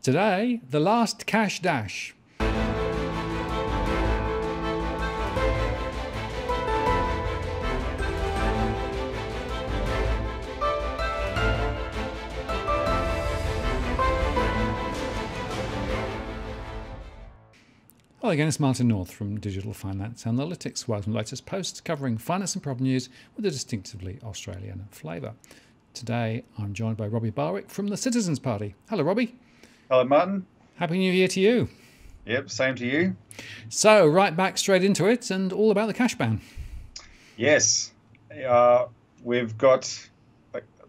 Today, the last cash dash. Hello again, it's Martin North from Digital Finance Analytics. Welcome to the latest posts covering finance and property news with a distinctively Australian flavour. Today, I'm joined by Robbie Barwick from the Citizens Party. Hello, Robbie. Hello, Martin. Happy New Year to you. Yep, same to you. So, right back straight into it and all about the cash ban. Yes, we've got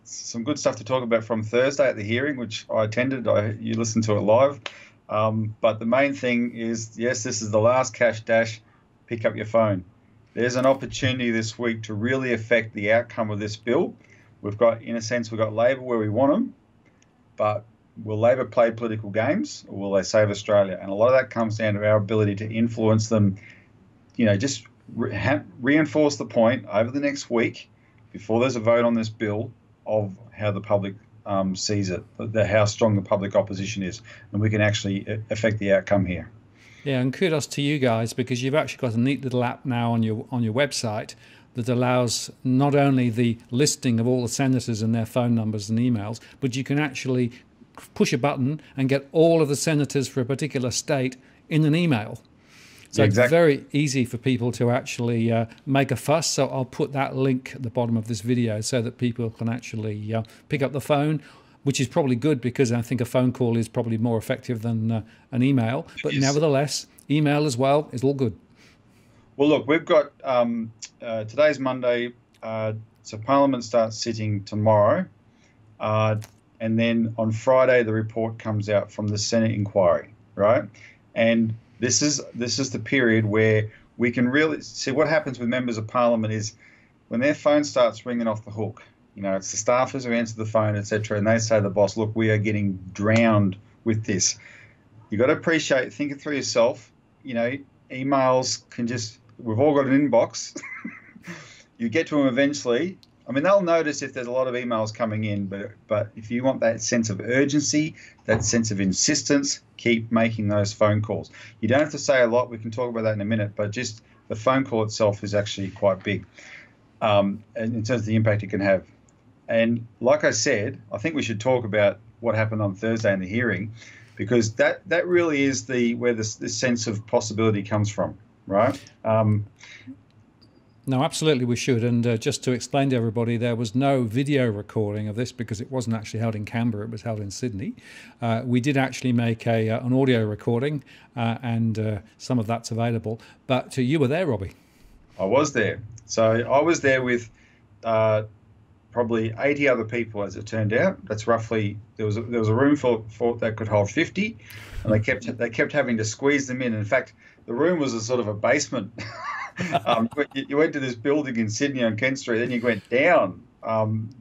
some good stuff to talk about from Thursday at the hearing, which I attended. You listened to it live. But the main thing is, yes, this is the last cash dash. Pick up your phone. There's an opportunity this week to really affect the outcome of this bill. We've got, in a sense, we've got Labor where we want them, but will Labor play political games or will they save Australia? And a lot of that comes down to our ability to influence them, just reinforce the point over the next week before there's a vote on this bill of how the public sees it, how strong the public opposition is, and we can actually affect the outcome here. Yeah, and kudos to you guys, because you've actually got a neat little app now on your website that allows not only the listing of all the senators and their phone numbers and emails, but you can actually push a button and get all of the senators for a particular state in an email. So yeah, exactly. It's very easy for people to actually make a fuss. So I'll put that link at the bottom of this video so that people can actually pick up the phone, which is probably good because I think a phone call is probably more effective than an email. But nevertheless, email as well is all good. Well, look, we've got today's Monday, so Parliament starts sitting tomorrow. And then on Friday, the report comes out from the Senate inquiry, right? And this is the period where we can really see what happens with members of Parliament is when their phone starts ringing off the hook. It's the staffers who answer the phone, etc., and they say to the boss, "Look, we are getting drowned with this." You've got to appreciate, think it through yourself. Emails can we've all got an inbox. You get to them eventually. I mean, they'll notice if there's a lot of emails coming in, but if you want that sense of urgency, that sense of insistence, keep making those phone calls. You don't have to say a lot. We can talk about that in a minute, but just the phone call itself is actually quite big and in terms of the impact it can have. And like I said, I think we should talk about what happened on Thursday in the hearing, because that really is where this sense of possibility comes from, right? No, absolutely we should. And just to explain to everybody, there was no video recording of this because it wasn't actually held in Canberra, it was held in Sydney. We did actually make an audio recording and some of that's available. But you were there, Robbie. I was there. So I was there with probably 80 other people, as it turned out. That's roughly, there was a room for that could hold 50, and they kept having to squeeze them in. In fact, the room was a sort of a basement. You went to this building in Sydney on Kent Street, then you went down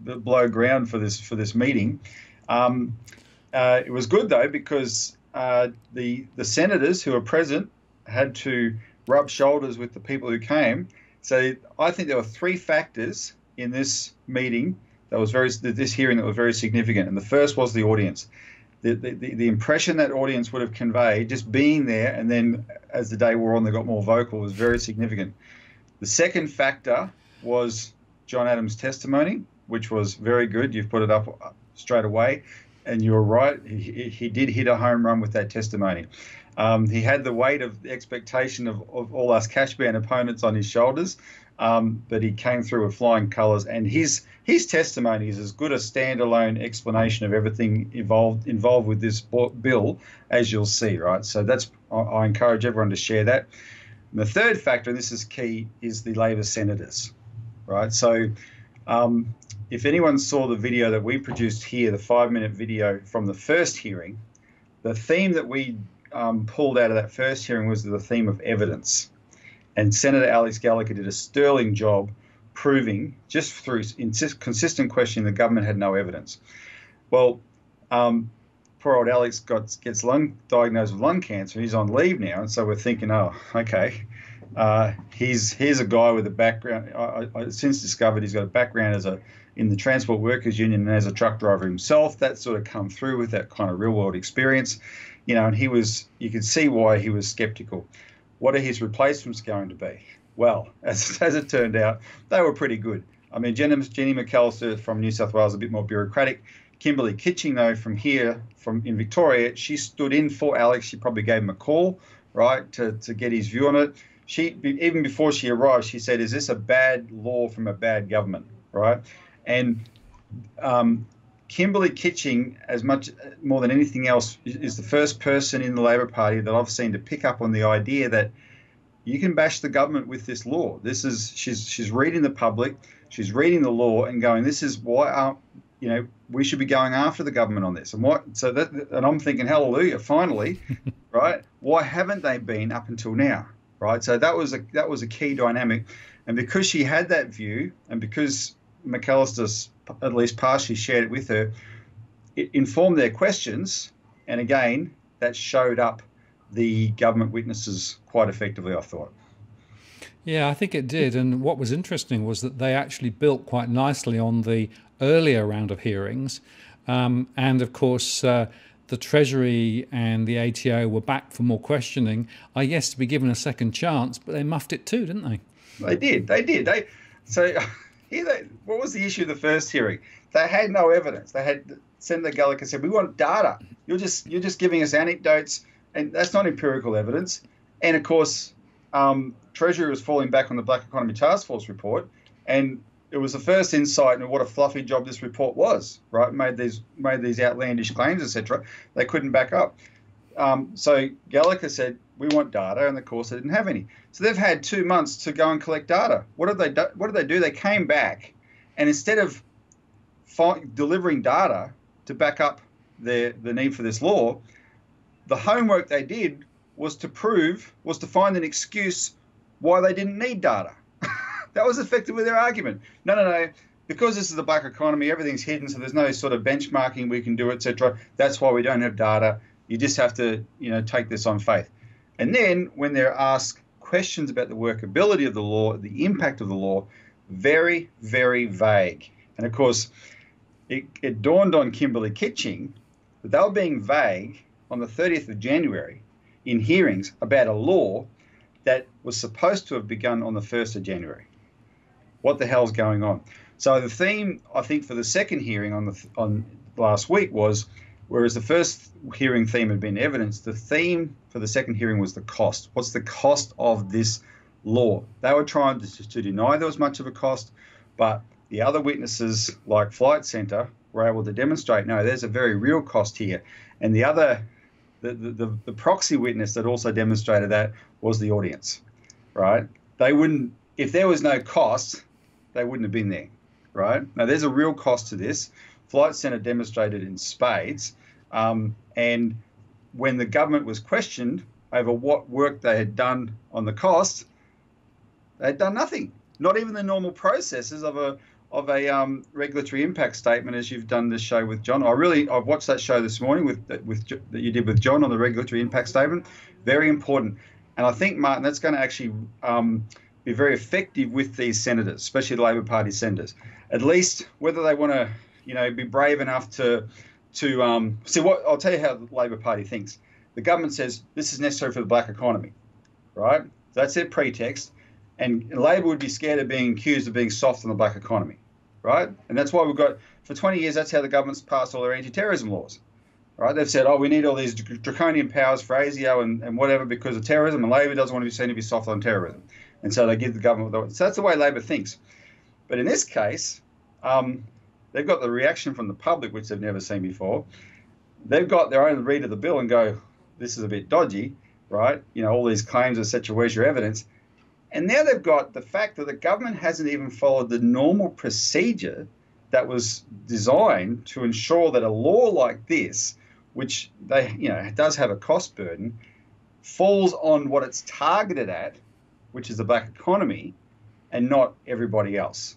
below ground for this meeting. It was good though, because the senators who were present had to rub shoulders with the people who came. So I think there were three factors in this meeting this hearing that were very significant, and the first was the audience. The impression that audience would have conveyed just being there, and then as the day wore on they got more vocal, was very significant. The second factor was John Adams' testimony, which was very good. You've put it up straight away, and you're right, he did hit a home run with that testimony. He had the weight of the expectation of all us cash ban opponents on his shoulders, but he came through with flying colours, and his testimony is as good a standalone explanation of everything involved with this bill as you'll see, right? So I encourage everyone to share that. And the third factor, and this is key, is the Labor senators, right? So if anyone saw the video that we produced here, the 5-minute video from the first hearing, the theme that we pulled out of that first hearing was the theme of evidence. And Senator Alex Gallagher did a sterling job proving, just through consistent questioning, the government had no evidence. Well, poor old Alex gets diagnosed with lung cancer. He's on leave now, and so we're thinking, oh, okay, he's a guy with a background. I since discovered he's got a background in the Transport Workers Union and as a truck driver himself. That sort of come through with that kind of real world experience, and you could see why he was skeptical. What are his replacements going to be? Well, as it turned out, they were pretty good. I mean, Jenny McAllister from New South Wales, a bit more bureaucratic. Kimberly Kitching, though, in Victoria, she stood in for Alex. She probably gave him a call, right, to get his view on it. Even before she arrived, she said, "Is this a bad law from a bad government?" Right? And Kimberly Kitching, as much more than anything else, is the first person in the Labor Party that I've seen to pick up on the idea that you can bash the government with this law. She's reading the public, she's reading the law and going, this is why we should be going after the government on this. And I'm thinking, hallelujah, finally, right? Why haven't they been up until now, right? So that was a key dynamic, and because she had that view, and because McAllister at least partially shared it with her, it informed their questions, and again, that showed up the government witnesses quite effectively, I thought. Yeah, I think it did. And what was interesting was that they actually built quite nicely on the earlier round of hearings. And of course, the Treasury and the ATO were back for more questioning. I guess to be given a second chance, but they muffed it too, didn't they? They did. What was the issue of the first hearing? They had no evidence. They had Senator Gallagher said, "We want data. You're just giving us anecdotes, and that's not empirical evidence." And of course, Treasury was falling back on the Black Economy Task Force report, and it was the first insight into what a fluffy job this report was. Right, made these outlandish claims, etc. They couldn't back up. So Gallagher said, "We want data," and of course they didn't have any. So they've had 2 months to go and collect data. What did they do? They came back, and instead of delivering data to back up the need for this law, the homework they did was to find an excuse why they didn't need data. That was effectively their argument. No, because this is the black economy, everything's hidden, so there's no sort of benchmarking we can do, etc. That's why we don't have data. You just have to, take this on faith. And then when they're asked questions about the workability of the law, the impact of the law, very, very vague. And of course, it dawned on Kimberly Kitching that they were being vague on the 30th of January in hearings about a law that was supposed to have begun on the 1st of January. What the hell's going on? So the theme, I think, for the second hearing on last week was, whereas the first hearing theme had been evidence, the theme for the second hearing was the cost. What's the cost of this law? They were trying to deny there was much of a cost, but the other witnesses, like Flight Centre, were able to demonstrate, no, there's a very real cost here. And the proxy witness that also demonstrated that was the audience, right? They wouldn't, if there was no cost, they wouldn't have been there, right? Now, there's a real cost to this. Flight Centre demonstrated in spades. And when the government was questioned over what work they had done on the cost, they had done nothing. Not even the normal processes of a regulatory impact statement, as you've done this show with John. I've watched that show this morning that you did with John on the regulatory impact statement. Very important. And I think, Martin, that's going to actually be very effective with these senators, especially the Labor Party senators. At least whether they want to, be brave enough to see what I'll tell you how the Labor Party thinks. The government says this is necessary for the black economy, right? So that's their pretext, and Labor would be scared of being accused of being soft on the black economy, right? And that's why we've got, for 20 years, that's how the government's passed all their anti-terrorism laws, right? They've said, we need all these draconian powers for ASIO and whatever because of terrorism, and Labor doesn't want to be seen to be soft on terrorism, and so they give the government. So that's the way Labor thinks. But in this case, they've got the reaction from the public, which they've never seen before. They've got their own read of the bill and go, this is a bit dodgy, right? All these claims, etc. Where's your evidence? And now they've got the fact that the government hasn't even followed the normal procedure that was designed to ensure that a law like this, which does have a cost burden, falls on what it's targeted at, which is the black economy, and not everybody else,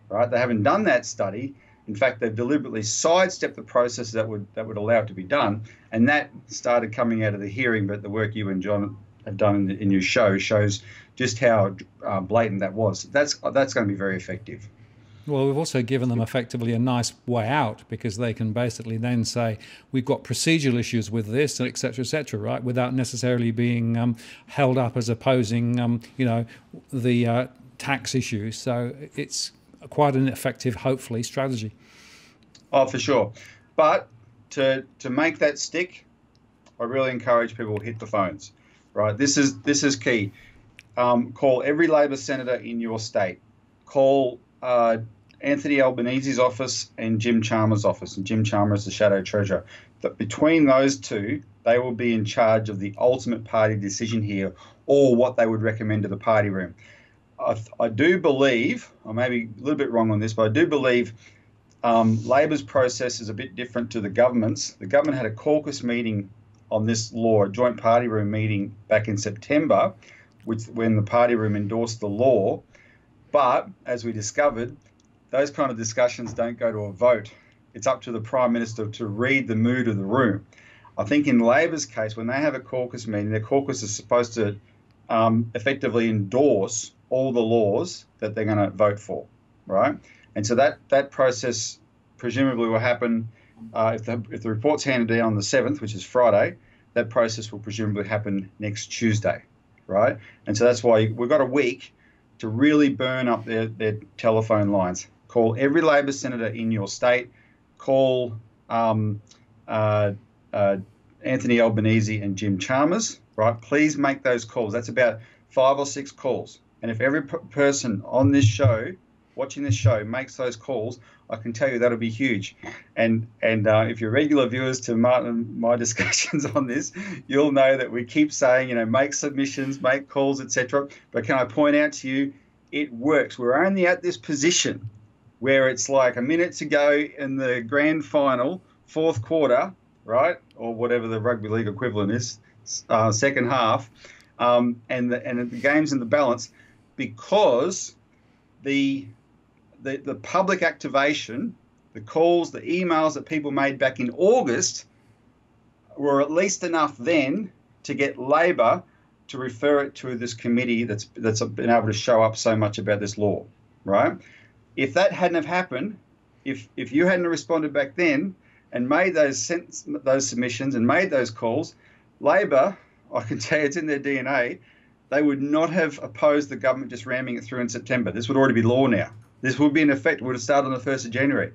right? They haven't done that study. In fact, they've deliberately sidestepped the process that would allow it to be done, and that started coming out of the hearing. But the work you and John have done in your show shows just how blatant that was. That's going to be very effective. Well, we've also given them effectively a nice way out, because they can basically then say, we've got procedural issues with this, et cetera, right? Without necessarily being held up as opposing, the tax issues. So it's quite an effective, hopefully, strategy. Oh, for sure. But to make that stick, I really encourage people to hit the phones, right? This is key. Call every Labor senator in your state. Call Anthony Albanese's office and Jim Chalmers' office, and Jim Chalmers, the shadow treasurer. That between those two, they will be in charge of the ultimate party decision here, or what they would recommend to the party room. I do believe, I may be a little bit wrong on this, but I do believe Labor's process is a bit different to the government's. The government had a caucus meeting on this law, a joint party room meeting back in September, when the party room endorsed the law. But as we discovered, those kind of discussions don't go to a vote. It's up to the Prime Minister to read the mood of the room. I think in Labor's case, when they have a caucus meeting, their caucus is supposed to effectively endorse all the laws that they're going to vote for, right? And so that process presumably will happen if the report's handed down on the 7th, which is Friday. That process will presumably happen next Tuesday, right? And so that's why we've got a week to really burn up their telephone lines. Call every Labor senator in your state. Call Anthony Albanese and Jim Chalmers, right? Please make those calls. That's about 5 or 6 calls. And if every person on this show, watching this show, makes those calls, I can tell you that'll be huge. And if you're regular viewers to Martin and my discussions on this, you'll know that we keep saying, make submissions, make calls, etc. But can I point out to you, it works. We're only at this position where it's like a minute to go in the grand final, 4th quarter, right, or whatever the rugby league equivalent is, second half, and the game's in the balance, because the public activation, the calls, the emails that people made back in August were at least enough then to get Labor to refer it to this committee that's been able to show up so much about this law, right? If that hadn't have happened, if you hadn't responded back then and made those submissions and made those calls, Labor, I can tell you it's in their DNA, they would not have opposed the government just ramming it through in September. This would already be law now. This would be in effect. It would have started on the 1st of January.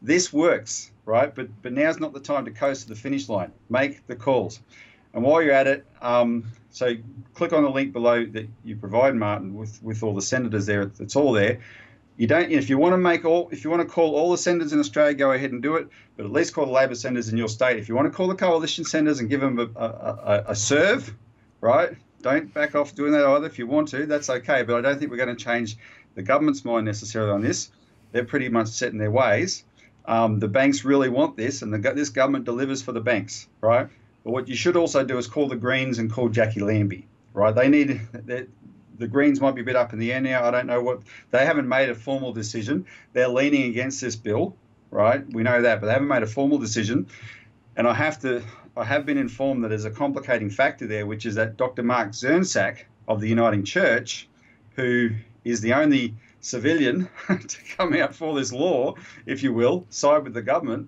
This works, right? But now's not the time to coast to the finish line. Make the calls. And while you're at it, so click on the link below that you provide, Martin, with all the senators there. It's all there. If you want to call all the senators in Australia, go ahead and do it. But at least call the Labor senators in your state. If you want to call the coalition senators and give them a serve, right? Don't back off doing that either. If you want to, that's okay. But I don't think we're going to change the government's mind necessarily on this. They're pretty much set in their ways. The banks really want this, and this government delivers for the banks, right? But what you should also do is call the Greens and call Jackie Lambie, right? The Greens might be a bit up in the air now. I don't know they haven't made a formal decision. They're leaning against this bill, right? We know that, but they haven't made a formal decision. And I have been informed that there's a complicating factor there, which is that Dr. Mark Zernsak of the Uniting Church, who is the only civilian to come out for this law, if you will, side with the government,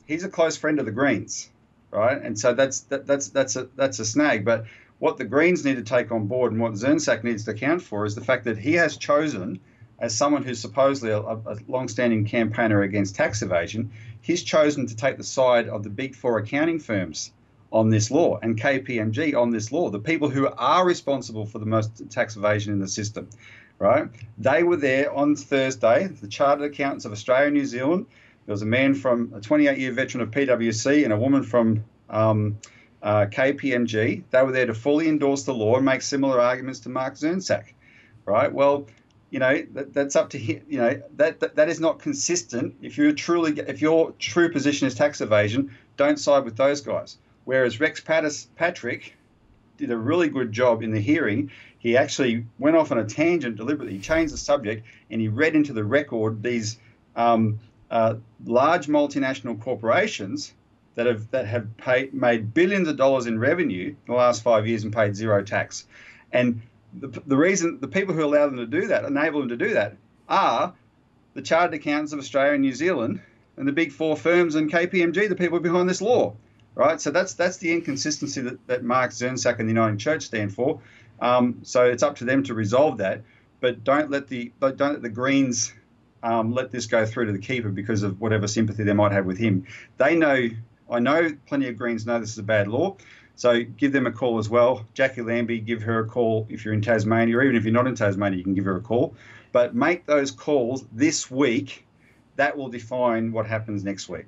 he's a close friend of the Greens, right? And so that's a snag. But what the Greens need to take on board, and what Zernsak needs to account for, is the fact that he has chosen, as someone who's supposedly a long-standing campaigner against tax evasion, he's chosen to take the side of the big 4 accounting firms on this law and KPMG on this law, the people who are responsible for the most tax evasion in the system, right? They were there on Thursday, the Chartered Accountants of Australia and New Zealand. There was a man from a 28-year veteran of PwC and a woman from KPMG. They were there to fully endorse the law and make similar arguments to Mark Zernsak, right? Well, that's up to him. That is not consistent. If your true position is tax evasion, don't side with those guys. Whereas Rex Patrick did a really good job in the hearing. He actually went off on a tangent deliberately. He changed the subject and he read into the record these large multinational corporations that have made billions of dollars in revenue in the last 5 years and paid zero tax. And the reason the people who allow them to do that, enable them to do that, are the Chartered Accountants of Australia and New Zealand and the big four firms and KPMG, the people behind this law, right? So that's the inconsistency that Mark Zernsak and the Uniting Church stand for. So it's up to them to resolve that, but don't let the Greens let this go through to the keeper because of whatever sympathy they might have with him. They know, I know plenty of Greens know this is a bad law, so give them a call as well. Jackie Lambie, give her a call if you're in Tasmania, or even if you're not in Tasmania, you can give her a call. But make those calls this week. That will define what happens next week.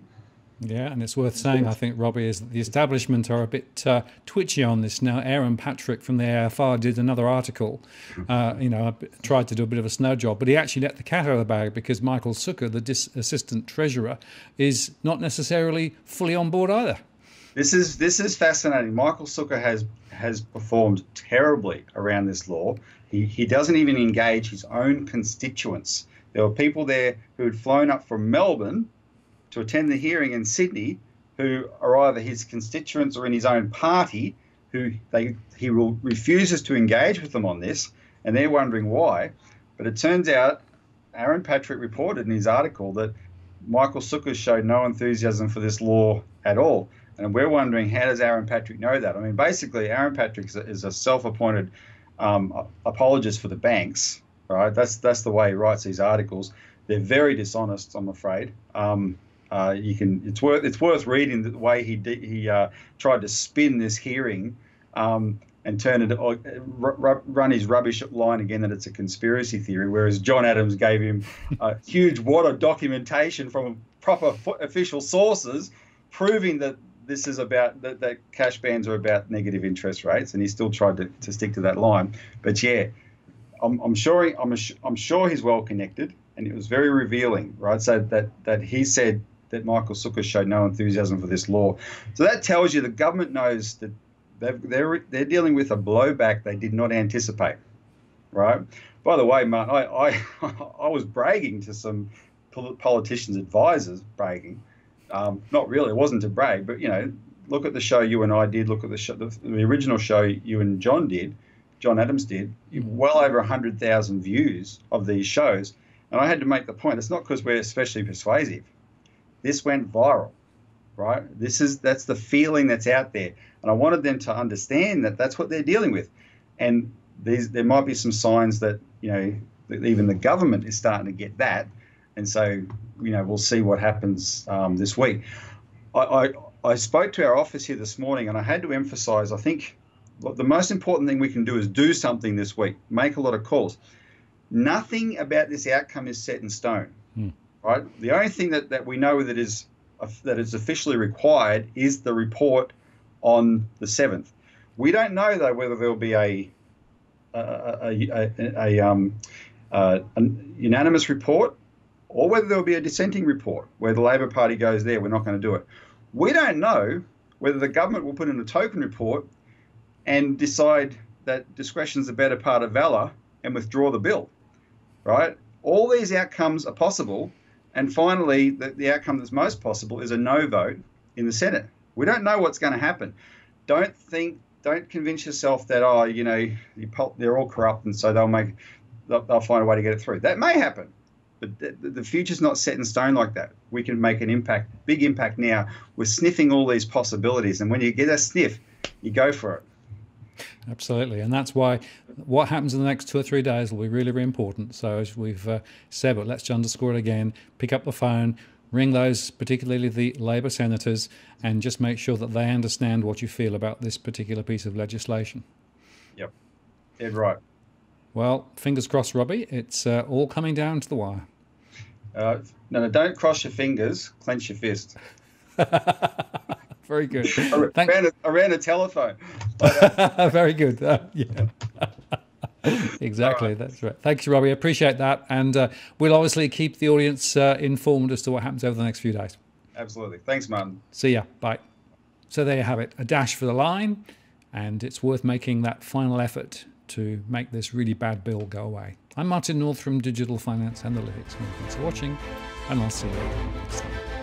Yeah, and it's worth saying, I think, Robbie, is that the establishment are a bit twitchy on this now. Aaron Patrick from the AFR did another article. Tried to do a bit of a snow job, but he actually let the cat out of the bag because Michael Sukkar, the assistant treasurer, is not necessarily fully on board either. This is fascinating. Michael Sukkar has performed terribly around this law. He doesn't even engage his own constituents. There were people there who had flown up from Melbourne to attend the hearing in Sydney who are either his constituents or in his own party, he refuses to engage with them on this, and they're wondering why. But it turns out Aaron Patrick reported in his article that Michael Sukkar showed no enthusiasm for this law at all. And we're wondering, how does Aaron Patrick know that? I mean, basically, Aaron Patrick is a self-appointed apologist for the banks, right? That's the way he writes these articles. They're very dishonest, I'm afraid. It's worth reading the way he tried to spin this hearing and turn it run his rubbish line again that it's a conspiracy theory, whereas John Adams gave him a huge wad of documentation from proper official sources proving that this is about that cash bans are about negative interest rates, and he still tried to stick to that line. But yeah, I'm sure he's well connected, and it was very revealing, right? So that he said that Michael Sukkar showed no enthusiasm for this law. So that tells you the government knows that they're dealing with a blowback they did not anticipate, right? By the way, Martin, I was bragging to some politicians' advisors, bragging. Not really, it wasn't to brag, but look at the show you and I did. Look at the original show you and John Adams did. Well over 100,000 views of these shows, and I had to make the point. It's not because we're especially persuasive. This went viral, right? That's the feeling that's out there, and I wanted them to understand that that's what they're dealing with, and there might be some signs that that even the government is starting to get that, and so we'll see what happens this week. I spoke to our office here this morning, and I had to emphasise, I think the most important thing we can do is do something this week, make a lot of calls. Nothing about this outcome is set in stone, right? The only thing that we know that is officially required is the report on the 7th. We don't know, though, whether there'll be a unanimous report or whether there'll be a dissenting report where the Labor Party goes, we're not going to do it. We don't know whether the government will put in a token report and decide that discretion's the better part of valour and withdraw the bill, right? All these outcomes are possible, and finally, the outcome that's most possible is a no vote in the Senate. We don't know what's going to happen. Don't convince yourself that they're all corrupt and so they'll find a way to get it through. That may happen. But the future's not set in stone like that. We can make an impact, big impact now. We're sniffing all these possibilities. And when you get a sniff, you go for it. Absolutely. And that's why what happens in the next 2 or 3 days will be really, really important. So as we've said, but let's underscore it again, pick up the phone, ring those, particularly the Labor senators, and just make sure that they understand what you feel about this particular piece of legislation. Yep. Dead right. Well, fingers crossed, Robbie. It's all coming down to the wire. No, don't cross your fingers. Clench your fist. Very good. Around a telephone. Very good. Yeah. Exactly. Right. That's right. Thanks, Robbie. I appreciate that. And we'll obviously keep the audience informed as to what happens over the next few days. Absolutely. Thanks, Martin. See ya. Bye. So there you have it. A dash for the line. And it's worth making that final effort to make this really bad bill go away. I'm Martin North from Digital Finance Analytics. Thanks for watching, and I'll see you next time.